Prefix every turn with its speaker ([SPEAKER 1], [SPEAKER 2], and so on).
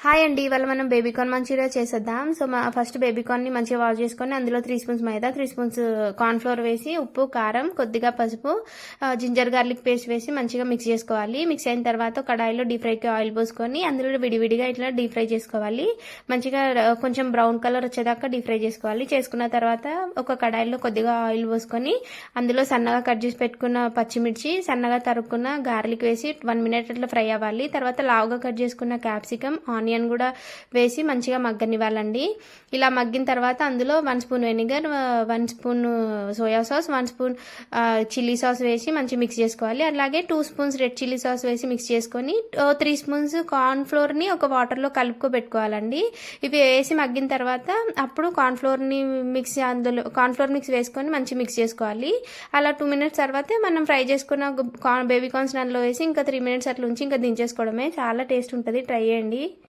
[SPEAKER 1] Hi అండి. ఇవాళ మనం బేబీకార్న్ మంచూరియా చేసేద్దాం. సో ఫస్ట్ బేబీకార్న్ని మంచిగా వాష్ చేసుకొని అందులో 3 స్పూన్స్ మైదా, 3 స్పూన్స్ కార్న్ ఫ్లోర్ వేసి ఉప్పు, కారం, కొద్దిగా పసుపు, జింజర్ గార్లిక్ పేస్ట్ వేసి మంచిగా మిక్స్ చేసుకోవాలి. మిక్స్ అయిన తర్వాత కడాయిలో డీప్ ఫ్రైకి ఆయిల్ పోసుకొని అందులో విడివిడిగా ఇట్లా డీప్ ఫ్రై చేసుకోవాలి. మంచిగా కొంచెం బ్రౌన్ కలర్ వచ్చేదాకా డీప్ ఫ్రై చేసుకోవాలి. చేసుకున్న తర్వాత ఒక కడాయిలో కొద్దిగా ఆయిల్ పోసుకొని అందులో సన్నగా కట్ చేసి పెట్టుకున్న పచ్చిమిర్చి, సన్నగా తరుక్కున్న గార్లిక్ వేసి 1 మినిట్ అట్లా ఫ్రై అవ్వాలి. తర్వాత లావుగా కట్ చేసుకున్న క్యాప్సికమ్, ఆనియన్ కూడా వేసి మంచిగా మగ్గనివ్వాలండి. ఇలా మగ్గిన తర్వాత అందులో 1 spoon vinegar, 1 spoon soya sauce, 1 spoon chilli sauce వేసి మంచిగా మిక్స్ చేసుకోవాలి. అలాగే 2 స్పూన్స్ రెడ్ చిల్లీ సాస్ వేసి మిక్స్ చేసుకొని 3 స్పూన్స్ కార్న్ ఫ్లోర్ని ఒక వాటర్లో కలుపుకోబెట్టుకోవాలండి. ఇవి వేసి మగ్గిన తర్వాత అప్పుడు కార్న్ ఫ్లోర్ని అందులో కార్న్ ఫ్లోర్ మిక్స్ వేసుకొని మంచిగా మిక్స్ చేసుకోవాలి. అలా 2 మినిట్స్ తర్వాతే మనం ఫ్రై చేసుకున్న బేబీ కార్న్స్ అందులో వేసి ఇంకా 3 మినిట్స్ అట్లా ఉంచి ఇంకా దించేసుకోవడమే. చాలా టేస్ట్ ఉంటుంది, ట్రై చేయండి.